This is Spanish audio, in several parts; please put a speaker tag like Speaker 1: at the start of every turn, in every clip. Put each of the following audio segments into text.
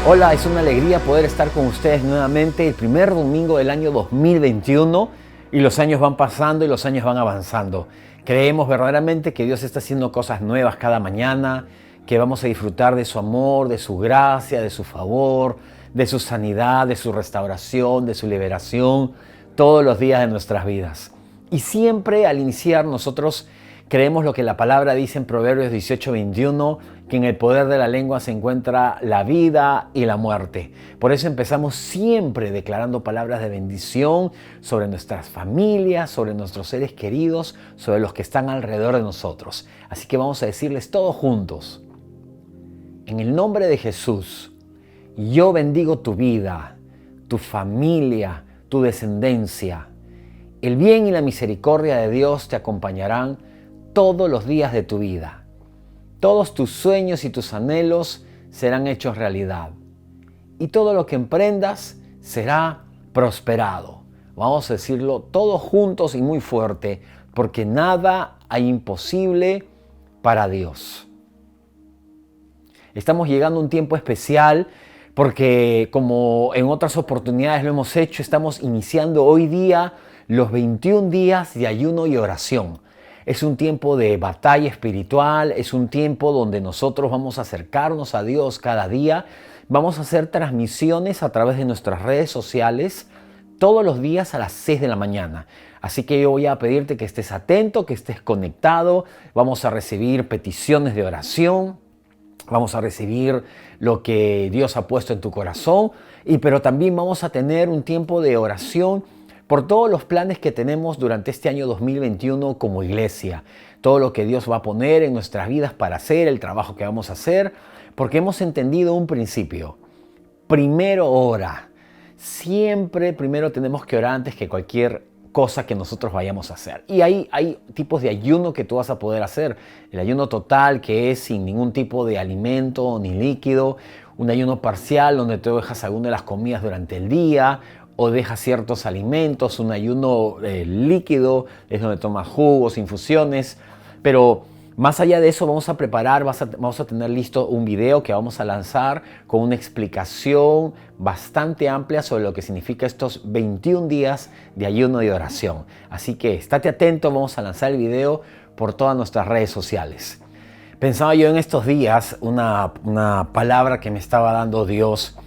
Speaker 1: Hola, es una alegría poder estar con ustedes nuevamente el primer domingo del año 2021 y los años van pasando y los años van avanzando. Creemos verdaderamente que Dios está haciendo cosas nuevas cada mañana, que vamos a disfrutar de su amor, de su gracia, de su favor, de su sanidad, de su restauración, de su liberación, todos los días de nuestras vidas. Y siempre al iniciar nosotros creemos lo que la palabra dice en Proverbios 18:21, que en el poder de la lengua se encuentra la vida y la muerte. Por eso empezamos siempre declarando palabras de bendición sobre nuestras familias, sobre nuestros seres queridos, sobre los que están alrededor de nosotros. Así que vamos a decirles todos juntos: en el nombre de Jesús, yo bendigo tu vida, tu familia, tu descendencia. El bien y la misericordia de Dios te acompañarán todos los días de tu vida. Todos tus sueños y tus anhelos serán hechos realidad. Y todo lo que emprendas será prosperado. Vamos a decirlo todos juntos y muy fuerte, porque nada hay imposible para Dios. Estamos llegando a un tiempo especial porque, como en otras oportunidades lo hemos hecho, estamos iniciando hoy día los 21 días de ayuno y oración. Es un tiempo de batalla espiritual, es un tiempo donde nosotros vamos a acercarnos a Dios cada día. Vamos a hacer transmisiones a través de nuestras redes sociales todos los días a las 6 de la mañana. Así que yo voy a pedirte que estés atento, que estés conectado. Vamos a recibir peticiones de oración. Vamos a recibir lo que Dios ha puesto en tu corazón. Pero también vamos a tener un tiempo de oración por todos los planes que tenemos durante este año 2021 como iglesia. Todo lo que Dios va a poner en nuestras vidas para hacer, el trabajo que vamos a hacer. Porque hemos entendido un principio. Primero ora. Siempre primero tenemos que orar antes que cualquier cosa que nosotros vayamos a hacer. Y hay tipos de ayuno que tú vas a poder hacer. El ayuno total, que es sin ningún tipo de alimento ni líquido. Un ayuno parcial, donde tú dejas alguna de las comidas durante el día o dejas ciertos alimentos. Un ayuno líquido, es donde tomas jugos, infusiones. Pero más allá de eso, vamos a preparar, vamos a tener listo un video que vamos a lanzar con una explicación bastante amplia sobre lo que significa estos 21 días de ayuno y oración. Así que estate atento, vamos a lanzar el video por todas nuestras redes sociales. Pensaba yo en estos días una palabra que me estaba dando Dios.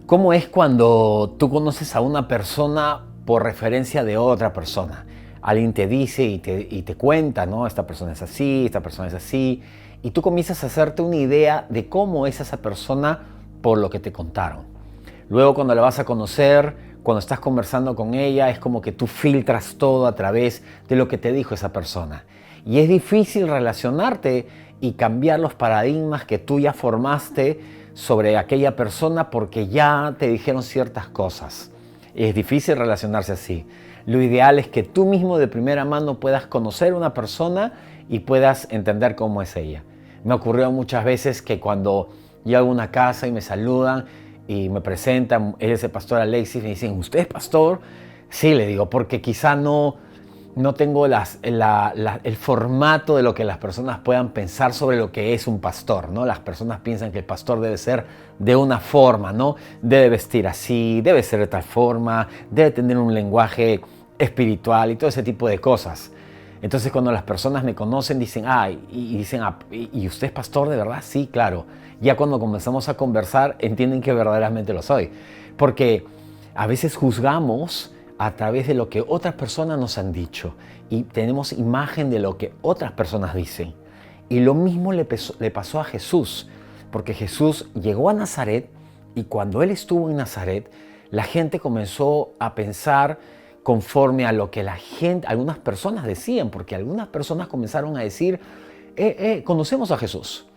Speaker 1: ¿Cómo es cuando tú conoces a una persona por referencia de otra persona? Alguien te dice y te cuenta, ¿no? Esta persona es así, esta persona es así. Y tú comienzas a hacerte una idea de cómo es esa persona por lo que te contaron. Luego, cuando la vas a conocer, cuando estás conversando con ella, es como que tú filtras todo a través de lo que te dijo esa persona. Y es difícil relacionarte y cambiar los paradigmas que tú ya formaste sobre aquella persona porque ya te dijeron ciertas cosas. Es difícil relacionarse así. Lo ideal es que tú mismo de primera mano puedas conocer a una persona y puedas entender cómo es ella. Me ocurrió muchas veces que cuando llego a una casa y me saludan y me presentan, él es el pastor Alexis, me dicen: ¿usted es pastor? Sí, le digo, porque quizá no tengo el formato de lo que las personas puedan pensar sobre lo que es un pastor, ¿no? Las personas piensan que el pastor debe ser de una forma, ¿no? Debe vestir así, debe ser de tal forma, debe tener un lenguaje espiritual y todo ese tipo de cosas. Entonces, cuando las personas me conocen, dicen: ¿y usted es pastor de verdad? Sí, claro. Ya cuando comenzamos a conversar, entienden que verdaderamente lo soy. Porque a veces juzgamos a través de lo que otras personas nos han dicho y tenemos imagen de lo que otras personas dicen. Y lo mismo le pasó a Jesús, porque Jesús llegó a Nazaret y cuando él estuvo en Nazaret, la gente comenzó a pensar conforme a lo que algunas personas decían, porque algunas personas comenzaron a decir: conocemos a Jesús.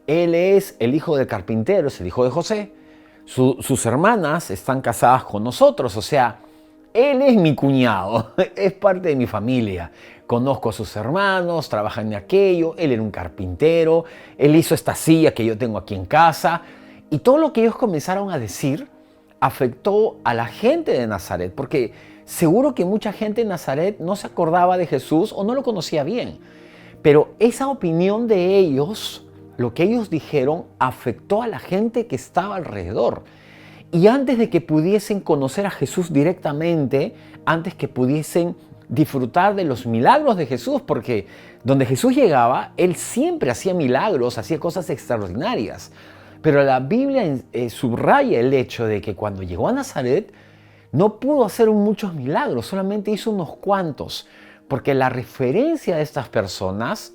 Speaker 1: Él es el hijo del carpintero, es el hijo de José. Sus hermanas están casadas con nosotros, o sea, él es mi cuñado, es parte de mi familia. Conozco a sus hermanos, trabajan en aquello, él era un carpintero, él hizo esta silla que yo tengo aquí en casa. Y todo lo que ellos comenzaron a decir afectó a la gente de Nazaret, porque seguro que mucha gente en Nazaret no se acordaba de Jesús o no lo conocía bien. Pero esa opinión de ellos lo que ellos dijeron afectó a la gente que estaba alrededor. Y antes de que pudiesen conocer a Jesús directamente, antes que pudiesen disfrutar de los milagros de Jesús, porque donde Jesús llegaba, Él siempre hacía milagros, hacía cosas extraordinarias. Pero la Biblia subraya el hecho de que cuando llegó a Nazaret, no pudo hacer muchos milagros, solamente hizo unos cuantos, porque la referencia de estas personas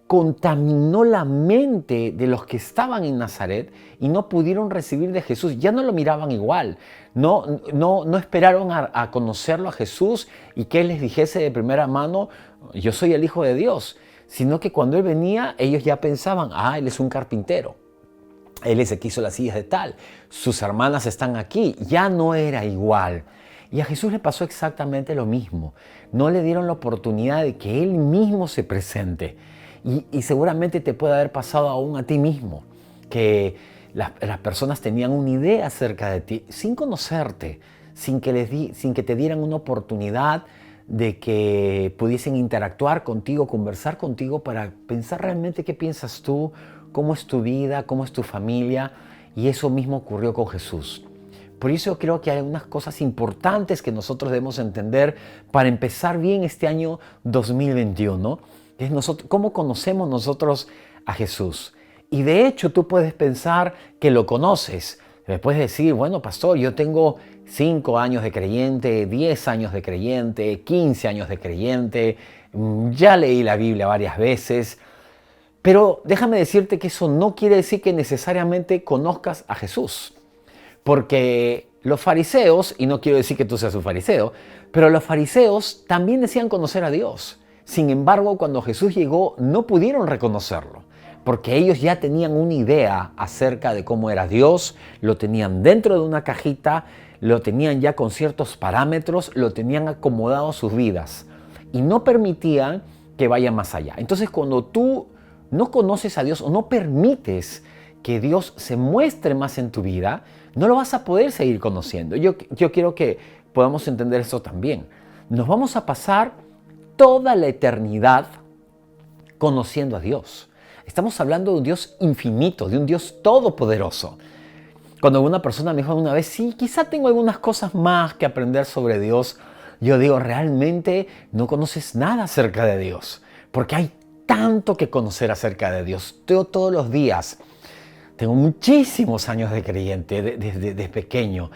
Speaker 1: contaminó la mente de los que estaban en Nazaret y no pudieron recibir de Jesús. Ya no lo miraban igual, no esperaron a conocerlo a Jesús y que Él les dijese de primera mano, yo soy el Hijo de Dios, sino que cuando Él venía, ellos ya pensaban, Él es un carpintero. Él es el que hizo las sillas de tal, sus hermanas están aquí, ya no era igual. Y a Jesús le pasó exactamente lo mismo. No le dieron la oportunidad de que Él mismo se presente. Y seguramente te puede haber pasado aún a ti mismo, que las personas tenían una idea acerca de ti sin conocerte, sin que te dieran una oportunidad de que pudiesen interactuar contigo, conversar contigo para pensar realmente qué piensas tú, cómo es tu vida, cómo es tu familia. Y eso mismo ocurrió con Jesús. Por eso creo que hay unas cosas importantes que nosotros debemos entender para empezar bien este año 2021. Es cómo conocemos nosotros a Jesús. Y de hecho tú puedes pensar que lo conoces. Me puedes decir, bueno, pastor, yo tengo 5 años de creyente, 10 años de creyente, 15 años de creyente, ya leí la Biblia varias veces. Pero déjame decirte que eso no quiere decir que necesariamente conozcas a Jesús. Porque los fariseos, y no quiero decir que tú seas un fariseo, pero los fariseos también decían conocer a Dios. Sin embargo, cuando Jesús llegó, no pudieron reconocerlo, porque ellos ya tenían una idea acerca de cómo era Dios, lo tenían dentro de una cajita, lo tenían ya con ciertos parámetros, lo tenían acomodado a sus vidas y no permitían que vaya más allá. Entonces, cuando tú no conoces a Dios o no permites que Dios se muestre más en tu vida, no lo vas a poder seguir conociendo. Yo quiero que podamos entender esto también. Nos vamos a pasar toda la eternidad conociendo a Dios. Estamos hablando de un Dios infinito, de un Dios todopoderoso. Cuando una persona me dijo una vez, sí, quizá tengo algunas cosas más que aprender sobre Dios, yo digo, realmente no conoces nada acerca de Dios, porque hay tanto que conocer acerca de Dios. Yo todos los días, tengo muchísimos años de creyente desde pequeño.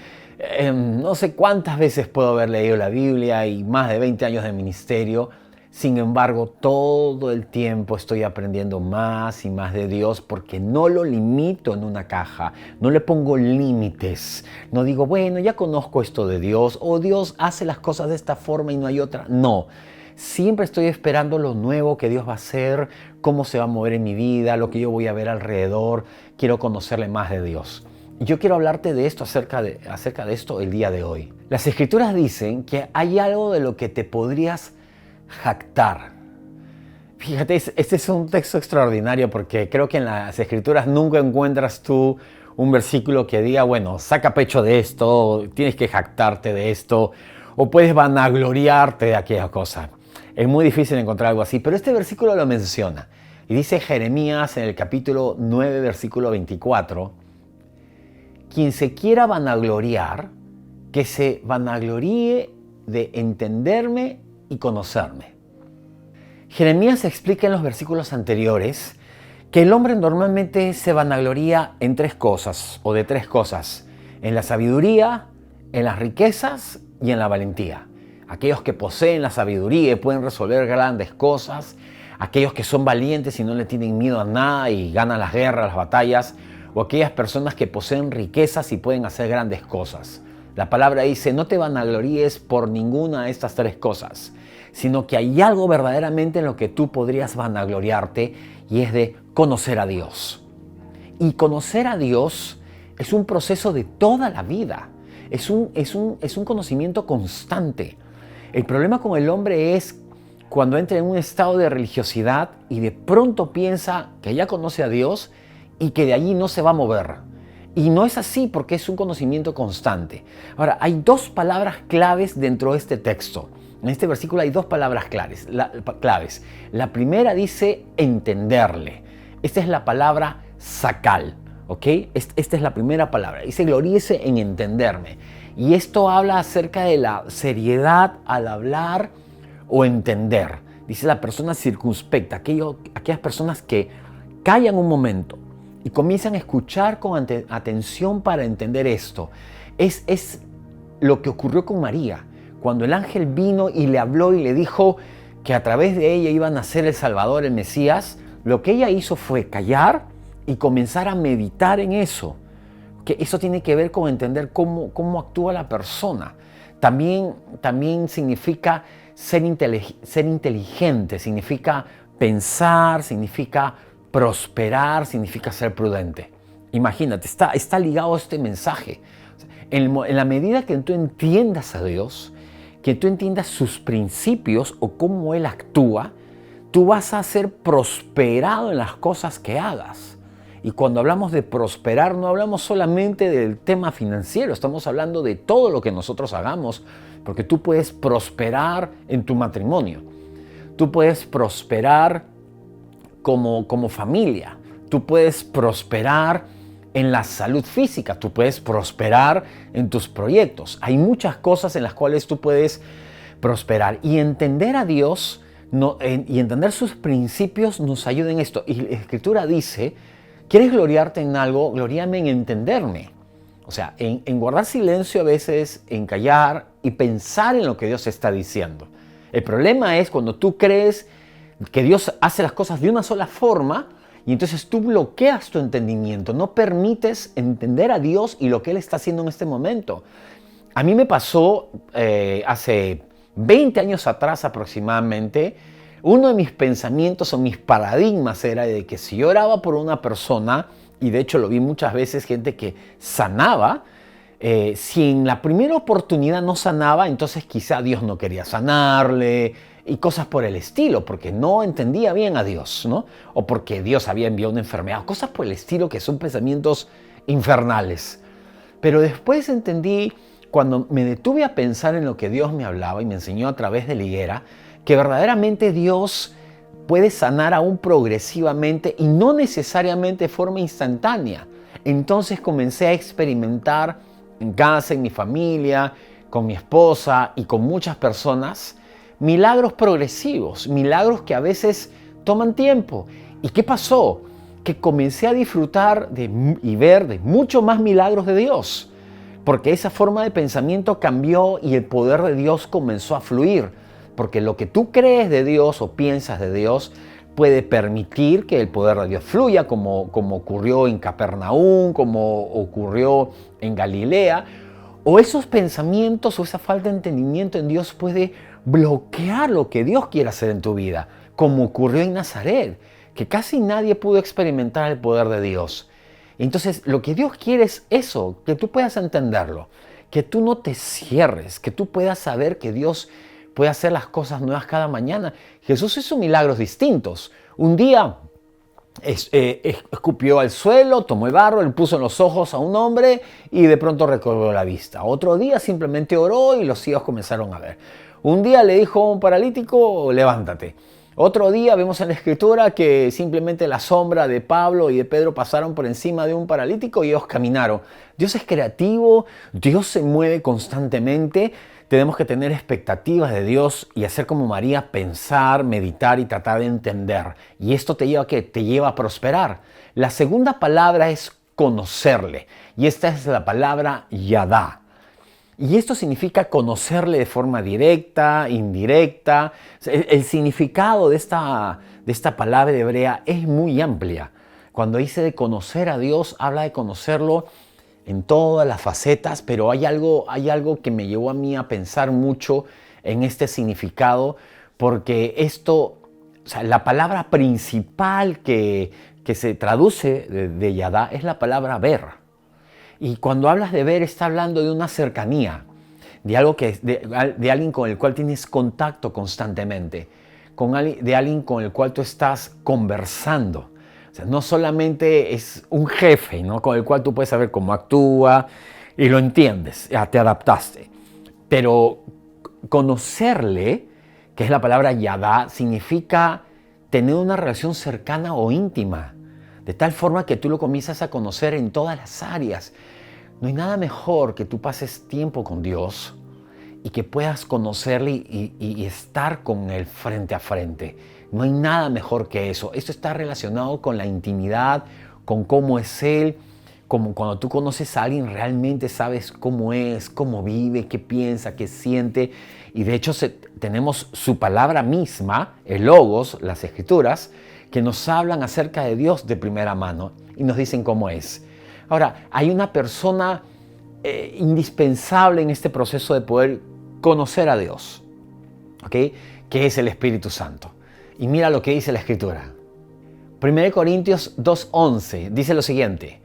Speaker 1: No sé cuántas veces puedo haber leído la Biblia y más de 20 años de ministerio. Sin embargo, todo el tiempo estoy aprendiendo más y más de Dios porque no lo limito en una caja, no le pongo límites. No digo, bueno, ya conozco esto de Dios o Dios hace las cosas de esta forma y no hay otra. No, siempre estoy esperando lo nuevo que Dios va a hacer, cómo se va a mover en mi vida, lo que yo voy a ver alrededor. Quiero conocerle más de Dios. Y yo quiero hablarte de esto, acerca de esto el día de hoy. Las Escrituras dicen que hay algo de lo que te podrías jactar. Fíjate, este es un texto extraordinario porque creo que en las Escrituras nunca encuentras tú un versículo que diga, bueno, saca pecho de esto, tienes que jactarte de esto, o puedes vanagloriarte de aquella cosa. Es muy difícil encontrar algo así, pero este versículo lo menciona. Y dice Jeremías en el capítulo 9, versículo 24, quien se quiera vanagloriar, que se vanagloríe de entenderme y conocerme. Jeremías explica en los versículos anteriores que el hombre normalmente se vanagloria en 3 cosas o de 3 cosas: en la sabiduría, en las riquezas y en la valentía. Aquellos que poseen la sabiduría y pueden resolver grandes cosas, aquellos que son valientes y no le tienen miedo a nada y ganan las guerras, las batallas, o aquellas personas que poseen riquezas y pueden hacer grandes cosas. La palabra dice, no te vanaglories por ninguna de estas 3 cosas, sino que hay algo verdaderamente en lo que tú podrías vanagloriarte y es de conocer a Dios. Y conocer a Dios es un proceso de toda la vida, es un conocimiento constante. El problema con el hombre es cuando entra en un estado de religiosidad y de pronto piensa que ya conoce a Dios y que de allí no se va a mover. Y no es así porque es un conocimiento constante. Ahora, hay 2 palabras claves dentro de este texto. En este versículo hay 2 palabras claves. La primera dice entenderle. Esta es la palabra sakal, ¿ok? Esta es la primera palabra. Dice, gloríese en entenderme. Y esto habla acerca de la seriedad al hablar o entender. Dice la persona circunspecta, aquellas personas que callan un momento y comienzan a escuchar con atención para entender esto. Es lo que ocurrió con María, cuando el ángel vino y le habló y le dijo que a través de ella iba a nacer el Salvador, el Mesías. Lo que ella hizo fue callar y comenzar a meditar en eso. Que eso tiene que ver con entender cómo actúa la persona. También significa ser inteligente, significa pensar, significa prosperar, significa ser prudente. Imagínate, está ligado a este mensaje. En la medida que tú entiendas a Dios, que tú entiendas sus principios o cómo Él actúa, tú vas a ser prosperado en las cosas que hagas. Y cuando hablamos de prosperar, no hablamos solamente del tema financiero, estamos hablando de todo lo que nosotros hagamos, porque tú puedes prosperar en tu matrimonio, tú puedes prosperar como familia, tú puedes prosperar en la salud física, tú puedes prosperar en tus proyectos. Hay muchas cosas en las cuales tú puedes prosperar, y entender a Dios y entender sus principios nos ayuda en esto. Y la Escritura dice, ¿quieres gloriarte en algo? Gloríame en entenderme. O sea, en guardar silencio a veces, en callar y pensar en lo que Dios está diciendo. El problema es cuando tú crees que Dios hace las cosas de una sola forma y entonces tú bloqueas tu entendimiento, no permites entender a Dios y lo que Él está haciendo en este momento. A mí me pasó hace 20 años atrás aproximadamente. Uno de mis pensamientos o mis paradigmas era de que si yo oraba por una persona, y de hecho lo vi muchas veces, gente que sanaba, si en la primera oportunidad no sanaba, entonces quizá Dios no quería sanarle y cosas por el estilo, porque no entendía bien a Dios, ¿no? O porque Dios había enviado una enfermedad, cosas por el estilo que son pensamientos infernales. Pero después entendí, cuando me detuve a pensar en lo que Dios me hablaba y me enseñó a través de la higuera, que verdaderamente Dios puede sanar aún progresivamente y no necesariamente de forma instantánea. Entonces comencé a experimentar en casa, en mi familia, con mi esposa y con muchas personas, milagros progresivos, milagros que a veces toman tiempo. ¿Y qué pasó? Que comencé a disfrutar y ver de mucho más milagros de Dios, porque esa forma de pensamiento cambió y el poder de Dios comenzó a fluir. Porque lo que tú crees de Dios o piensas de Dios puede permitir que el poder de Dios fluya, como ocurrió en Capernaum, como ocurrió en Galilea. O esos pensamientos o esa falta de entendimiento en Dios puede bloquear lo que Dios quiere hacer en tu vida, como ocurrió en Nazaret, que casi nadie pudo experimentar el poder de Dios. Entonces, lo que Dios quiere es eso, que tú puedas entenderlo, que tú no te cierres, que tú puedas saber que Dios puede hacer las cosas nuevas cada mañana. Jesús hizo milagros distintos. Un día escupió al suelo, tomó el barro, le puso en los ojos a un hombre y de pronto recobró la vista. Otro día simplemente oró y los ciegos comenzaron a ver. Un día le dijo a un paralítico, levántate. Otro día vemos en la Escritura que simplemente la sombra de Pablo y de Pedro pasaron por encima de un paralítico y ellos caminaron. Dios es creativo, Dios se mueve constantemente. Tenemos que tener expectativas de Dios y hacer como María, pensar, meditar y tratar de entender. ¿Y esto te lleva a qué? Te lleva a prosperar. La segunda palabra es conocerle. Y esta es la palabra yadá. Y esto significa conocerle de forma directa, indirecta. El significado de esta palabra hebrea es muy amplia. Cuando dice de conocer a Dios, habla de conocerlo en todas las facetas, pero hay algo que me llevó a mí a pensar mucho en este significado, porque la palabra principal que se traduce de Yadá es la palabra ver. Y cuando hablas de ver, está hablando de una cercanía, de alguien con el cual tienes contacto constantemente, de alguien con el cual tú estás conversando. O sea, no solamente es un jefe, ¿no?, con el cual tú puedes saber cómo actúa y lo entiendes, ya te adaptaste. Pero conocerle, que es la palabra yadá, significa tener una relación cercana o íntima de tal forma que tú lo comienzas a conocer en todas las áreas. No hay nada mejor que tú pases tiempo con Dios y que puedas conocerle y estar con Él frente a frente. No hay nada mejor que eso. Esto está relacionado con la intimidad, con cómo es Él. Como cuando tú conoces a alguien, realmente sabes cómo es, cómo vive, qué piensa, qué siente. Y de hecho tenemos su palabra misma, el Logos, las Escrituras, que nos hablan acerca de Dios de primera mano y nos dicen cómo es. Ahora, hay una persona indispensable en este proceso de poder conocer a Dios, ¿ok? Que es el Espíritu Santo. Y mira lo que dice la Escritura. 1 Corintios 2:11 dice lo siguiente: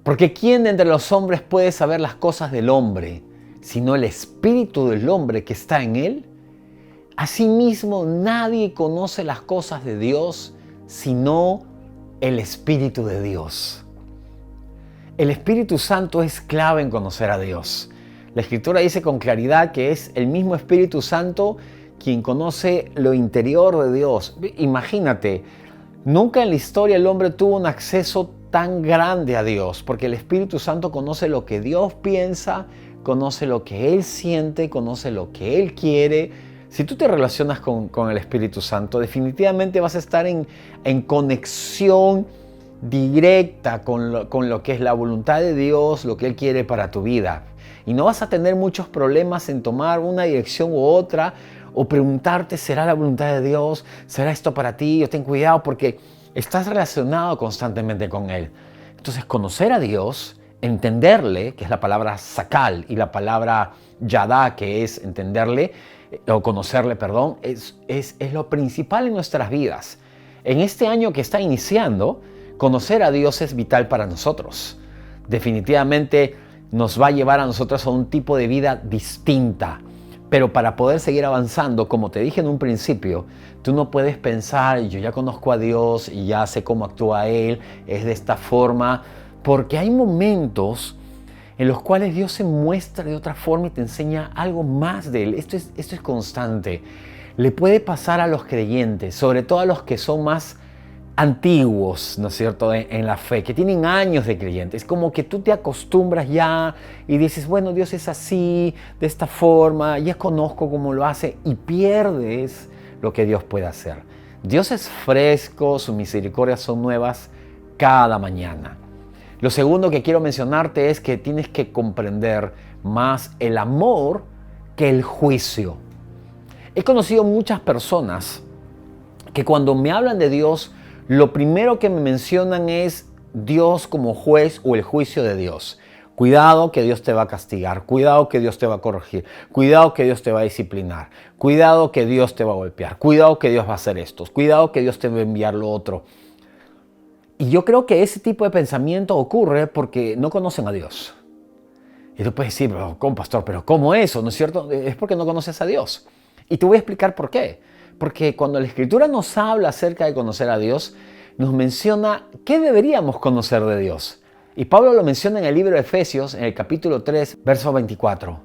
Speaker 1: porque ¿quién de entre los hombres puede saber las cosas del hombre, sino el espíritu del hombre que está en él? Asimismo, nadie conoce las cosas de Dios, sino el Espíritu de Dios. El Espíritu Santo es clave en conocer a Dios. La Escritura dice con claridad que es el mismo Espíritu Santo quien conoce lo interior de Dios. Imagínate, nunca en la historia el hombre tuvo un acceso tan grande a Dios, porque el Espíritu Santo conoce lo que Dios piensa, conoce lo que Él siente, conoce lo que Él quiere. Si tú te relacionas con el Espíritu Santo, definitivamente vas a estar en conexión directa con lo que es la voluntad de Dios, lo que Él quiere para tu vida. Y no vas a tener muchos problemas en tomar una dirección u otra, o preguntarte, ¿será la voluntad de Dios? ¿Será esto para ti? O ten cuidado porque estás relacionado constantemente con Él. Entonces, conocer a Dios, entenderle, que es la palabra sakal, y la palabra yadá, que es entenderle, o conocerle, perdón, es lo principal en nuestras vidas. En este año que está iniciando, conocer a Dios es vital para nosotros. Definitivamente nos va a llevar a nosotros a un tipo de vida distinta. Pero para poder seguir avanzando, como te dije en un principio, tú no puedes pensar, yo ya conozco a Dios y ya sé cómo actúa Él, es de esta forma, porque hay momentos en los cuales Dios se muestra de otra forma y te enseña algo más de Él. Esto es constante. Le puede pasar a los creyentes, sobre todo a los que son más antiguos, ¿no es cierto?, en la fe, que tienen años de creyentes. Es como que tú te acostumbras ya y dices, bueno, Dios es así, de esta forma, ya conozco cómo lo hace, y pierdes lo que Dios puede hacer. Dios es fresco, sus misericordias son nuevas cada mañana. Lo segundo que quiero mencionarte es que tienes que comprender más el amor que el juicio. He conocido muchas personas que cuando me hablan de Dios, lo primero que me mencionan es Dios como juez o el juicio de Dios. Cuidado que Dios te va a castigar, cuidado que Dios te va a corregir, cuidado que Dios te va a disciplinar, cuidado que Dios te va a golpear, cuidado que Dios va a hacer esto, cuidado que Dios te va a enviar lo otro. Y yo creo que ese tipo de pensamiento ocurre porque no conocen a Dios. Y tú puedes decir, pero ¿cómo, pastor? ¿Pero cómo eso? ¿No es cierto? Es porque no conoces a Dios. Y te voy a explicar por qué. Porque cuando la Escritura nos habla acerca de conocer a Dios, nos menciona qué deberíamos conocer de Dios. Y Pablo lo menciona en el libro de Efesios, en el capítulo 3, verso 24.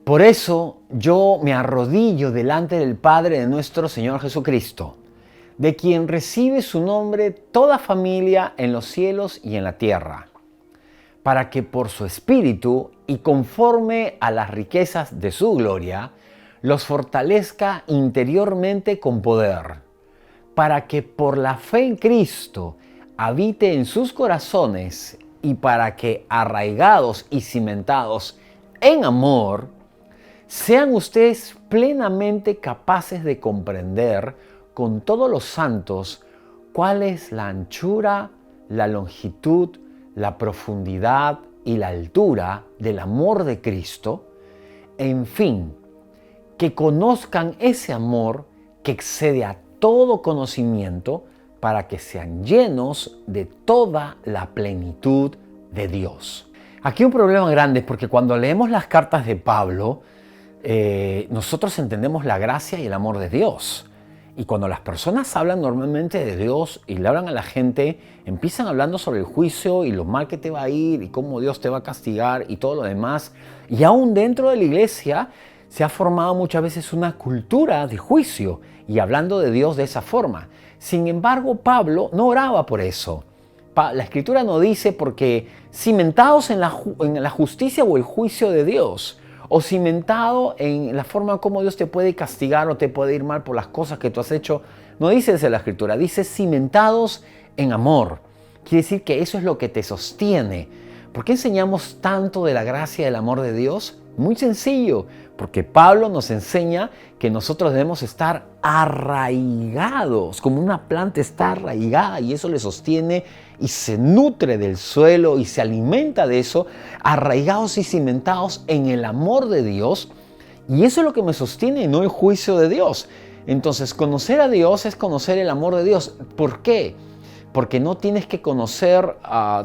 Speaker 1: Por eso yo me arrodillo delante del Padre de nuestro Señor Jesucristo, de quien recibe su nombre toda familia en los cielos y en la tierra, para que por su Espíritu y conforme a las riquezas de su gloria, los fortalezca interiormente con poder, para que por la fe en Cristo habite en sus corazones y para que, arraigados y cimentados en amor, sean ustedes plenamente capaces de comprender con todos los santos cuál es la anchura, la longitud, la profundidad y la altura del amor de Cristo, en fin, que conozcan ese amor que excede a todo conocimiento para que sean llenos de toda la plenitud de Dios. Aquí un problema grande porque cuando leemos las cartas de Pablo, nosotros entendemos la gracia y el amor de Dios. Y cuando las personas hablan normalmente de Dios y le hablan a la gente, empiezan hablando sobre el juicio y lo mal que te va a ir y cómo Dios te va a castigar y todo lo demás. Y aún dentro de la iglesia se ha formado muchas veces una cultura de juicio y hablando de Dios de esa forma. Sin embargo, Pablo no oraba por eso. la Escritura no dice porque cimentados en la justicia o el juicio de Dios, o cimentado en la forma como Dios te puede castigar o te puede ir mal por las cosas que tú has hecho. No dice eso la Escritura, dice cimentados en amor. Quiere decir que eso es lo que te sostiene. ¿Por qué enseñamos tanto de la gracia y del amor de Dios? Muy sencillo, porque Pablo nos enseña que nosotros debemos estar arraigados, como una planta está arraigada y eso le sostiene y se nutre del suelo y se alimenta de eso, arraigados y cimentados en el amor de Dios. Y eso es lo que me sostiene, no el juicio de Dios. Entonces, conocer a Dios es conocer el amor de Dios. ¿Por qué? Porque no tienes que conocer,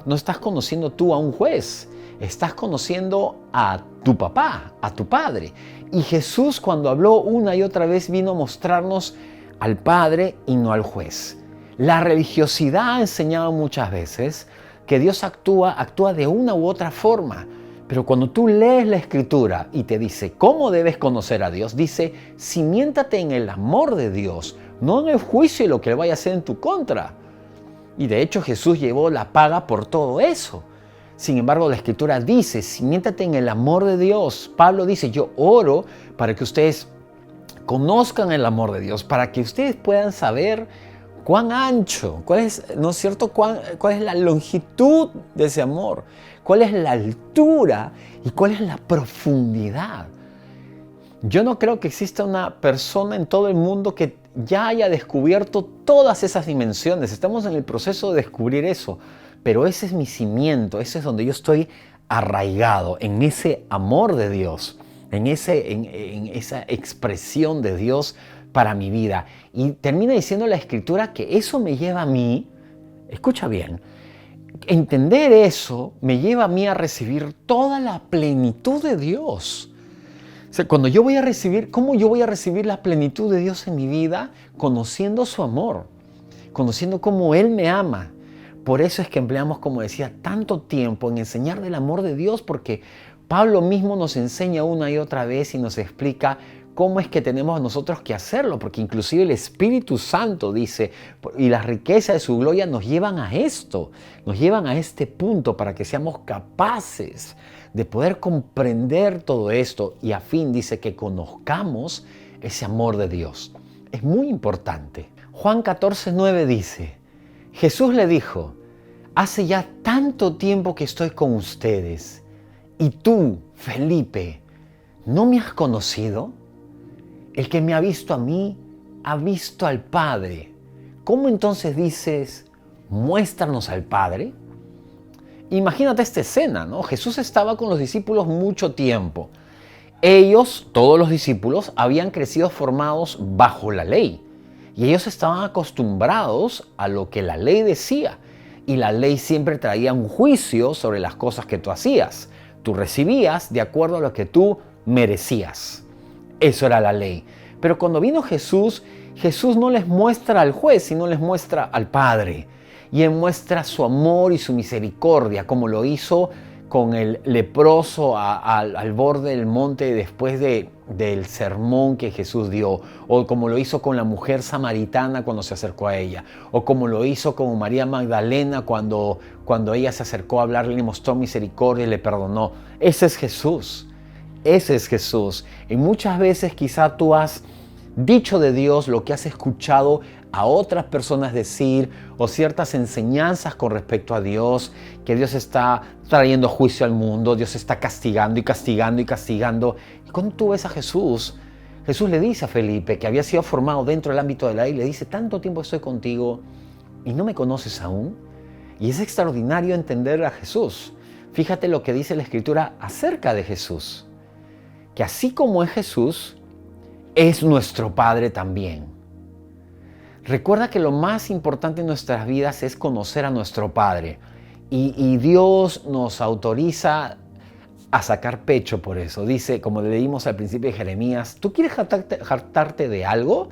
Speaker 1: no estás conociendo tú a un juez, estás conociendo a tu papá, a tu padre. Y Jesús, cuando habló una y otra vez, vino a mostrarnos al Padre y no al juez. La religiosidad ha enseñado muchas veces que Dios actúa de una u otra forma. Pero cuando tú lees la Escritura y te dice cómo debes conocer a Dios, dice, cimiéntate en el amor de Dios, no en el juicio y lo que Él vaya a hacer en tu contra. Y de hecho Jesús llevó la paga por todo eso. Sin embargo, la Escritura dice, cimiéntate en el amor de Dios. Pablo dice, yo oro para que ustedes conozcan el amor de Dios, para que ustedes puedan saber cuán ancho, cuál es, ¿no es cierto?, cuál es la longitud de ese amor, cuál es la altura y cuál es la profundidad. Yo no creo que exista una persona en todo el mundo que ya haya descubierto todas esas dimensiones. Estamos en el proceso de descubrir eso, pero ese es mi cimiento, ese es donde yo estoy arraigado, en ese amor de Dios, en esa expresión de Dios para mi vida. Y termina diciendo la Escritura que eso me lleva a mí, escucha bien, entender eso me lleva a mí a recibir toda la plenitud de Dios. O sea, cuando yo voy a recibir, ¿cómo yo voy a recibir la plenitud de Dios en mi vida? Conociendo su amor, conociendo cómo Él me ama. Por eso es que empleamos, como decía, tanto tiempo en enseñar del amor de Dios, porque Pablo mismo nos enseña una y otra vez y nos explica cómo es que tenemos nosotros que hacerlo, porque inclusive el Espíritu Santo dice, y la riqueza de su gloria nos llevan a esto, nos llevan a este punto para que seamos capaces de poder comprender todo esto y a fin dice que conozcamos ese amor de Dios. Es muy importante. Juan 14:9 dice, Jesús le dijo, hace ya tanto tiempo que estoy con ustedes y tú, Felipe, ¿no me has conocido? El que me ha visto a mí, ha visto al Padre. ¿Cómo entonces dices, muéstranos al Padre? Imagínate esta escena, ¿no? Jesús estaba con los discípulos mucho tiempo. Ellos, todos los discípulos, habían crecido formados bajo la ley. Y ellos estaban acostumbrados a lo que la ley decía. Y la ley siempre traía un juicio sobre las cosas que tú hacías. Tú recibías de acuerdo a lo que tú merecías. Eso era la ley. Pero cuando vino Jesús, Jesús no les muestra al juez, sino les muestra al Padre. Y Él muestra su amor y su misericordia, como lo hizo con el leproso al borde del monte después del sermón que Jesús dio, o como lo hizo con la mujer samaritana cuando se acercó a ella, o como lo hizo con María Magdalena cuando ella se acercó a hablarle, le mostró misericordia y le perdonó. Ese es Jesús. Ese es Jesús. Y muchas veces quizá tú has dicho de Dios lo que has escuchado a otras personas decir o ciertas enseñanzas con respecto a Dios, que Dios está trayendo juicio al mundo, Dios está castigando y castigando y castigando. Y cuando tú ves a Jesús, Jesús le dice a Felipe, que había sido formado dentro del ámbito de la ley, le dice, tanto tiempo estoy contigo y no me conoces aún. Y es extraordinario entender a Jesús. Fíjate lo que dice la Escritura acerca de Jesús. Que así como es Jesús, es nuestro Padre también. Recuerda que lo más importante en nuestras vidas es conocer a nuestro Padre. Y Dios nos autoriza a sacar pecho por eso. Dice, como le leímos al principio de Jeremías, ¿tú quieres jactarte de algo?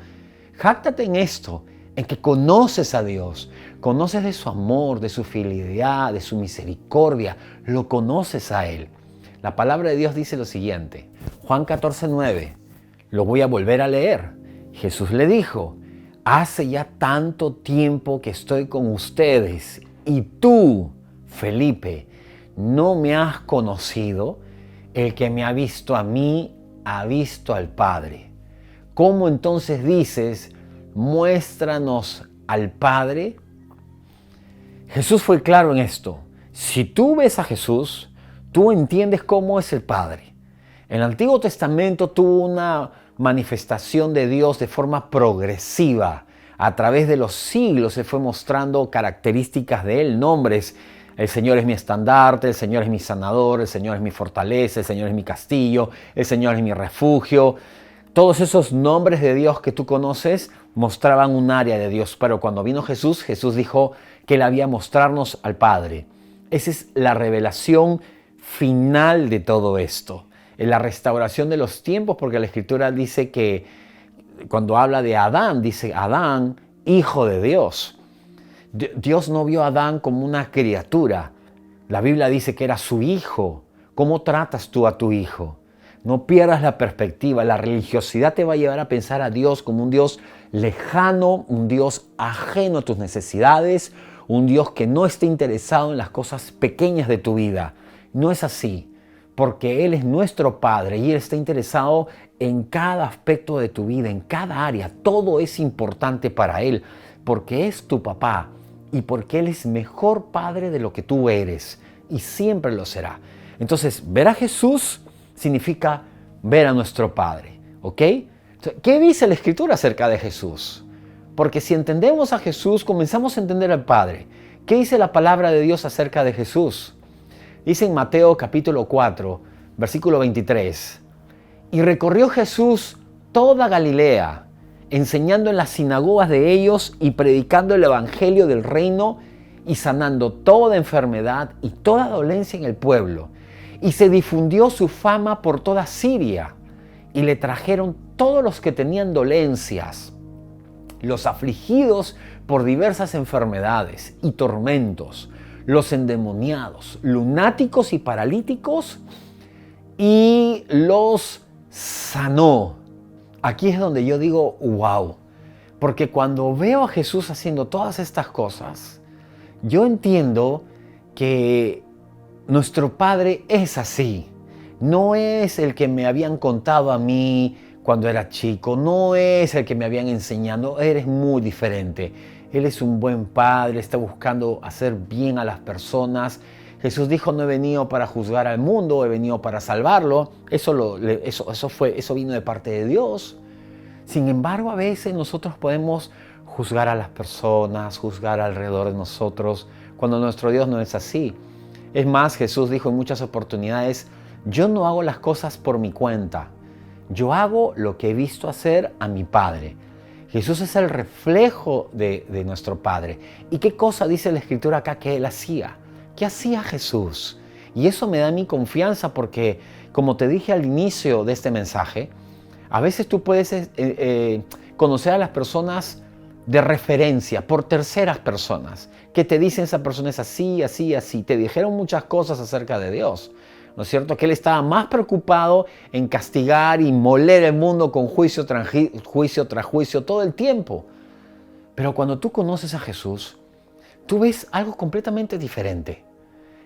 Speaker 1: Jáctate en esto, en que conoces a Dios. Conoces de su amor, de su fidelidad, de su misericordia. Lo conoces a Él. La palabra de Dios dice lo siguiente. Juan 14:9. Lo voy a volver a leer. Jesús le dijo, hace ya tanto tiempo que estoy con ustedes y tú, Felipe, no me has conocido, el que me ha visto a mí, ha visto al Padre. ¿Cómo entonces dices, muéstranos al Padre? Jesús fue claro en esto. Si tú ves a Jesús, tú entiendes cómo es el Padre. En el Antiguo Testamento tuvo una manifestación de Dios de forma progresiva. A través de los siglos se fue mostrando características de Él, nombres. El Señor es mi estandarte, el Señor es mi sanador, el Señor es mi fortaleza, el Señor es mi castillo, el Señor es mi refugio. Todos esos nombres de Dios que tú conoces mostraban un área de Dios. Pero cuando vino Jesús, Jesús dijo que Él había mostrarnos al Padre. Esa es la revelación final de todo esto. En la restauración de los tiempos, porque la Escritura dice que cuando habla de Adán, dice Adán, hijo de Dios. Dios no vio a Adán como una criatura. La Biblia dice que era su hijo. ¿Cómo tratas tú a tu hijo? No pierdas la perspectiva. La religiosidad te va a llevar a pensar a Dios como un Dios lejano, un Dios ajeno a tus necesidades, un Dios que no esté interesado en las cosas pequeñas de tu vida. No es así, porque Él es nuestro Padre y Él está interesado en cada aspecto de tu vida, en cada área. Todo es importante para Él, porque es tu papá y porque Él es mejor Padre de lo que tú eres y siempre lo será. Entonces, ver a Jesús significa ver a nuestro Padre, ¿ok? ¿Qué dice la Escritura acerca de Jesús? Porque si entendemos a Jesús, comenzamos a entender al Padre. ¿Qué dice la palabra de Dios acerca de Jesús? Dice en Mateo capítulo 4, versículo 23, y recorrió Jesús toda Galilea, enseñando en las sinagogas de ellos y predicando el evangelio del reino y sanando toda enfermedad y toda dolencia en el pueblo. Y se difundió su fama por toda Siria y le trajeron todos los que tenían dolencias, los afligidos por diversas enfermedades y tormentos, los endemoniados, lunáticos y paralíticos, y los sanó. Aquí es donde yo digo, wow, porque cuando veo a Jesús haciendo todas estas cosas, yo entiendo que nuestro Padre es así. No es el que me habían contado a mí cuando era chico, no es el que me habían enseñado, eres muy diferente. Él es un buen Padre, está buscando hacer bien a las personas. Jesús dijo, no he venido para juzgar al mundo, he venido para salvarlo. Eso vino de parte de Dios. Sin embargo, a veces nosotros podemos juzgar a las personas, juzgar alrededor de nosotros, cuando nuestro Dios no es así. Es más, Jesús dijo en muchas oportunidades, yo no hago las cosas por mi cuenta. Yo hago lo que he visto hacer a mi Padre. Jesús es el reflejo de nuestro Padre. ¿Y qué cosa dice la Escritura acá que Él hacía? ¿Qué hacía Jesús? Y eso me da mi confianza porque, como te dije al inicio de este mensaje, a veces tú puedes conocer a las personas de referencia por terceras personas que te dicen esa persona es así, así, así. Te dijeron muchas cosas acerca de Dios. ¿No es cierto? Que Él estaba más preocupado en castigar y moler el mundo con juicio tras juicio todo el tiempo. Pero cuando tú conoces a Jesús, tú ves algo completamente diferente.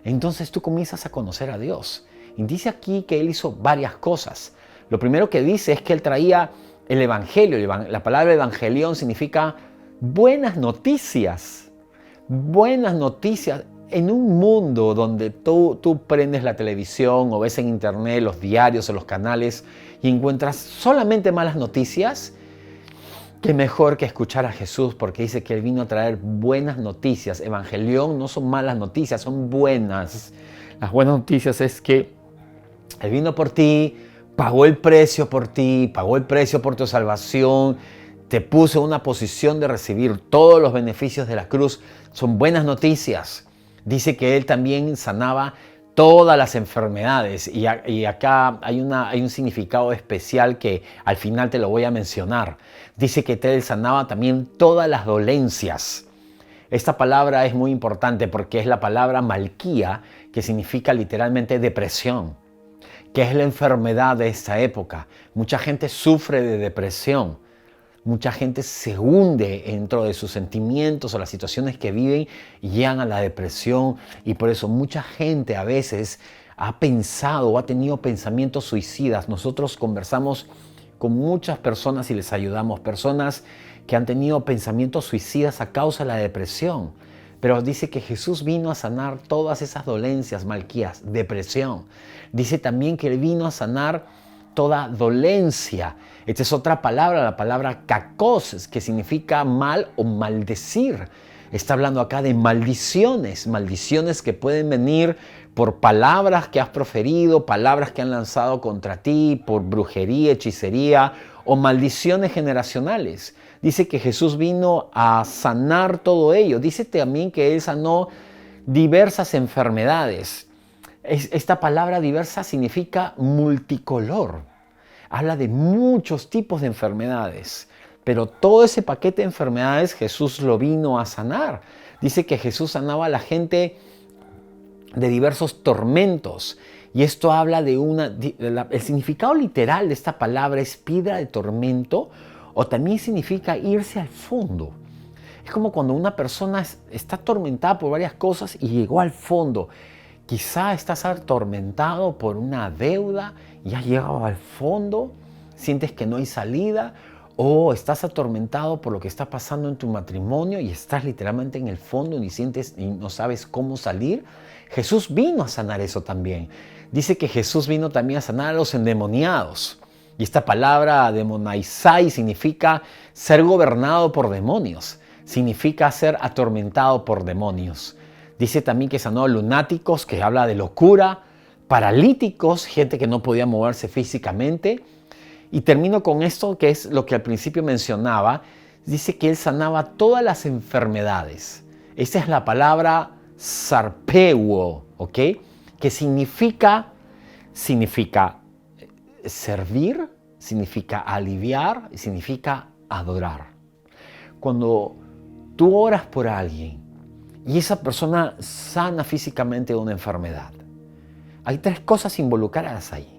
Speaker 1: Entonces tú comienzas a conocer a Dios. Y dice aquí que Él hizo varias cosas. Lo primero que dice es que Él traía el Evangelio. La palabra evangelión significa buenas noticias. Buenas noticias. En un mundo donde tú prendes la televisión o ves en internet los diarios o los canales y encuentras solamente malas noticias, qué mejor que escuchar a Jesús, porque dice que Él vino a traer buenas noticias. Evangelión no son malas noticias, son buenas. Las buenas noticias es que Él vino por ti, pagó el precio por ti, pagó el precio por tu salvación, te puso en una posición de recibir todos los beneficios de la cruz. Son buenas noticias. Dice que Él también sanaba todas las enfermedades y acá hay un significado especial que al final te lo voy a mencionar. Dice que Él sanaba también todas las dolencias. Esta palabra es muy importante porque es la palabra malquía, que significa literalmente depresión, que es la enfermedad de esta época. Mucha gente sufre de depresión. Mucha gente se hunde dentro de sus sentimientos o las situaciones que viven y llegan a la depresión. Y por eso mucha gente a veces ha pensado o ha tenido pensamientos suicidas. Nosotros conversamos con muchas personas y les ayudamos. Personas que han tenido pensamientos suicidas a causa de la depresión. Pero dice que Jesús vino a sanar todas esas dolencias, Malquías, depresión. Dice también que Él vino a sanar toda dolencia. Esta es otra palabra, la palabra kakos, que significa mal o maldecir. Está hablando acá de maldiciones, maldiciones que pueden venir por palabras que has proferido, palabras que han lanzado contra ti, por brujería, hechicería o maldiciones generacionales. Dice que Jesús vino a sanar todo ello. Dice también que Él sanó diversas enfermedades. Esta palabra diversa significa multicolor. Habla de muchos tipos de enfermedades, pero todo ese paquete de enfermedades Jesús lo vino a sanar. Dice que Jesús sanaba a la gente de diversos tormentos. Y esto habla de el significado literal de esta palabra es piedra de tormento, o también significa irse al fondo. Es como cuando una persona está atormentada por varias cosas y llegó al fondo. Quizá estás atormentado por una deuda y has llegado al fondo, sientes que no hay salida, o estás atormentado por lo que está pasando en tu matrimonio y estás literalmente en el fondo y sientes y no sabes cómo salir. Jesús vino a sanar eso también. Dice que Jesús vino también a sanar a los endemoniados. Y esta palabra demonaizai significa ser gobernado por demonios, significa ser atormentado por demonios. Dice también que sanó a lunáticos, que habla de locura, paralíticos, gente que no podía moverse físicamente. Y termino con esto, que es lo que al principio mencionaba. Dice que Él sanaba todas las enfermedades. Esta es la palabra sarpeuo, ¿ok? Que significa servir, significa aliviar y significa adorar. Cuando tú oras por alguien y esa persona sana físicamente de una enfermedad, hay tres cosas involucradas ahí.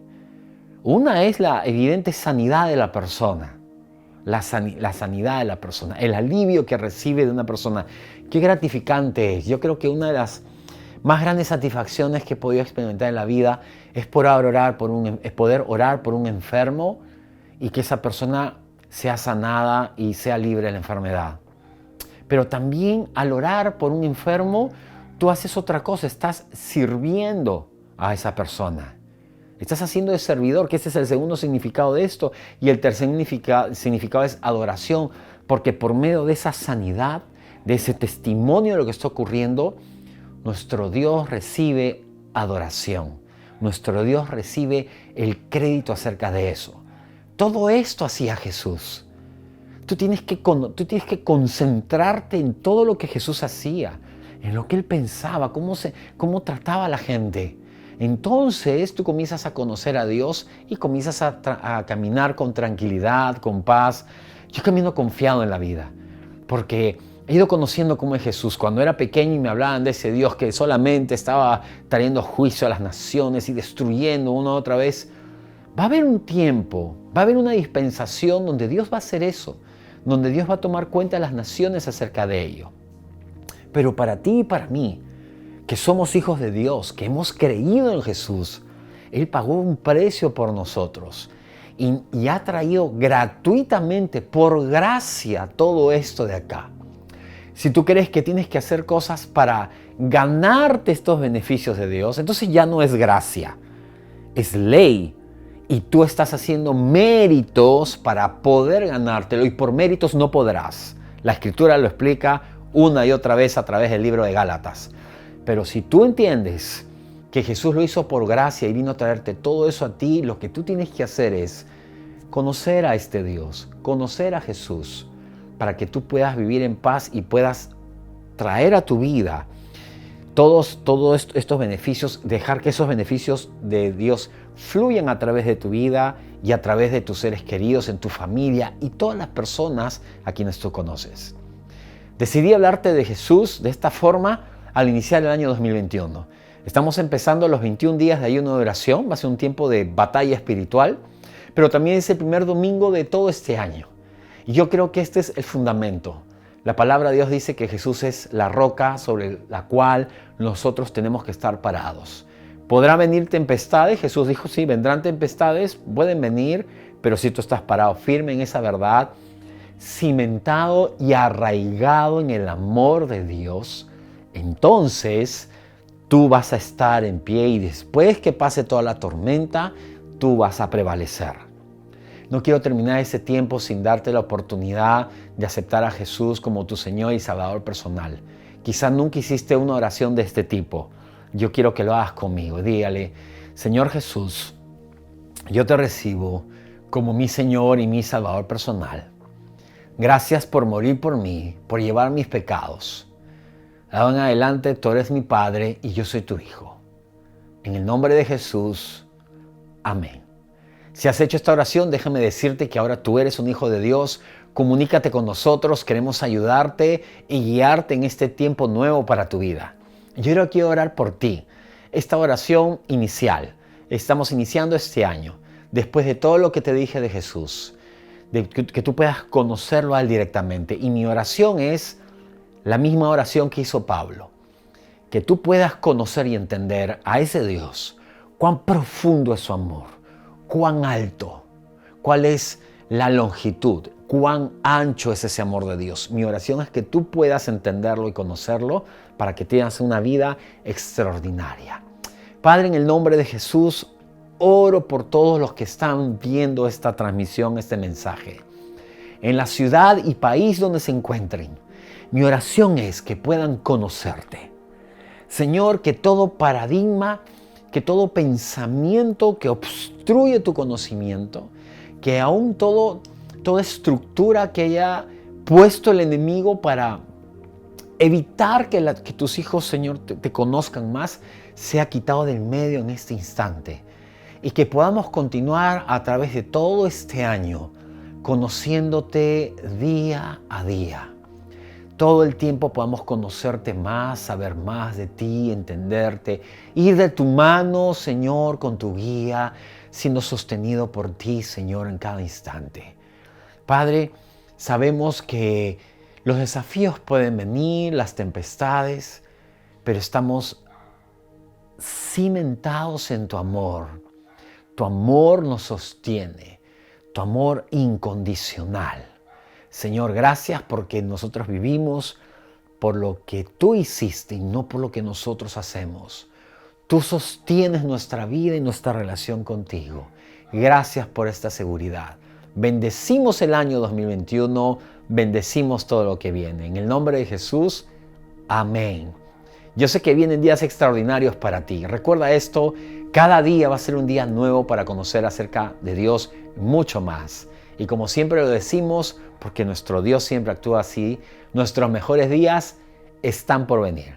Speaker 1: Una es la evidente sanidad de la persona, la sanidad de la persona, el alivio que recibe de una persona. Qué gratificante es. Yo creo que una de las más grandes satisfacciones que he podido experimentar en la vida es poder orar por un enfermo y que esa persona sea sanada y sea libre de la enfermedad. Pero también al orar por un enfermo, tú haces otra cosa, estás sirviendo a esa persona. Estás haciendo de servidor, que ese es el segundo significado de esto. Y el tercer significado es adoración, porque por medio de esa sanidad, de ese testimonio de lo que está ocurriendo, nuestro Dios recibe adoración. Nuestro Dios recibe el crédito acerca de eso. Todo esto hacía Jesús. Tú tienes que concentrarte en todo lo que Jesús hacía, en lo que Él pensaba, cómo trataba a la gente. Entonces tú comienzas a conocer a Dios y comienzas a caminar con tranquilidad, con paz. Yo camino confiado en la vida, porque he ido conociendo cómo es Jesús. Cuando era pequeño y me hablaban de ese Dios que solamente estaba trayendo juicio a las naciones y destruyendo una u otra vez, va a haber un tiempo, va a haber una dispensación donde Dios va a hacer eso, donde Dios va a tomar cuenta de las naciones acerca de ello. Pero para ti y para mí, que somos hijos de Dios, que hemos creído en Jesús, Él pagó un precio por nosotros y ha traído gratuitamente, por gracia, todo esto de acá. Si tú crees que tienes que hacer cosas para ganarte estos beneficios de Dios, entonces ya no es gracia, es ley. Y tú estás haciendo méritos para poder ganártelo y por méritos no podrás. La Escritura lo explica una y otra vez a través del libro de Gálatas. Pero si tú entiendes que Jesús lo hizo por gracia y vino a traerte todo eso a ti, lo que tú tienes que hacer es conocer a este Dios, conocer a Jesús, para que tú puedas vivir en paz y puedas traer a tu vida todos estos beneficios, dejar que esos beneficios de Dios fluyan a través de tu vida y a través de tus seres queridos, en tu familia y todas las personas a quienes tú conoces. Decidí hablarte de Jesús de esta forma al iniciar el año 2021. Estamos empezando los 21 días de ayuno de oración, va a ser un tiempo de batalla espiritual, pero también es el primer domingo de todo este año. Y yo creo que este es el fundamento. La palabra de Dios dice que Jesús es la roca sobre la cual nosotros tenemos que estar parados. ¿Podrá venir tempestades? Jesús dijo, sí, vendrán tempestades, pueden venir, pero si tú estás parado firme en esa verdad, cimentado y arraigado en el amor de Dios, entonces tú vas a estar en pie y después que pase toda la tormenta, tú vas a prevalecer. No quiero terminar ese tiempo sin darte la oportunidad de aceptar a Jesús como tu Señor y Salvador personal. Quizás nunca hiciste una oración de este tipo. Yo quiero que lo hagas conmigo. Dígale, Señor Jesús, yo te recibo como mi Señor y mi Salvador personal. Gracias por morir por mí, por llevar mis pecados. De ahora en adelante tú eres mi Padre y yo soy tu Hijo. En el nombre de Jesús, amén. Si has hecho esta oración, déjame decirte que ahora tú eres un hijo de Dios. Comunícate con nosotros, queremos ayudarte y guiarte en este tiempo nuevo para tu vida. Yo quiero orar por ti. Esta oración inicial, estamos iniciando este año, después de todo lo que te dije de Jesús, de que tú puedas conocerlo a Él directamente. Y mi oración es la misma oración que hizo Pablo, que tú puedas conocer y entender a ese Dios, cuán profundo es su amor, cuán alto, cuál es la longitud, cuán ancho es ese amor de Dios. Mi oración es que tú puedas entenderlo y conocerlo para que tengas una vida extraordinaria. Padre, en el nombre de Jesús, oro por todos los que están viendo esta transmisión, este mensaje, en la ciudad y país donde se encuentren. Mi oración es que puedan conocerte. Señor, que todo paradigma, que todo pensamiento que obstruye tu conocimiento, que aún toda estructura que haya puesto el enemigo para evitar que tus hijos, Señor, te conozcan más, sea quitado del medio en este instante. Y que podamos continuar a través de todo este año conociéndote día a día. Todo el tiempo podamos conocerte más, saber más de ti, entenderte, ir de tu mano, Señor, con tu guía, siendo sostenido por ti, Señor, en cada instante. Padre, sabemos que los desafíos pueden venir, las tempestades, pero estamos cimentados en tu amor. Tu amor nos sostiene, tu amor incondicional. Señor, gracias porque nosotros vivimos por lo que tú hiciste y no por lo que nosotros hacemos. Tú sostienes nuestra vida y nuestra relación contigo. Gracias por esta seguridad. Bendecimos el año 2021, bendecimos todo lo que viene. En el nombre de Jesús, amén. Yo sé que vienen días extraordinarios para ti. Recuerda esto, cada día va a ser un día nuevo para conocer acerca de Dios mucho más. Y como siempre lo decimos, porque nuestro Dios siempre actúa así, nuestros mejores días están por venir.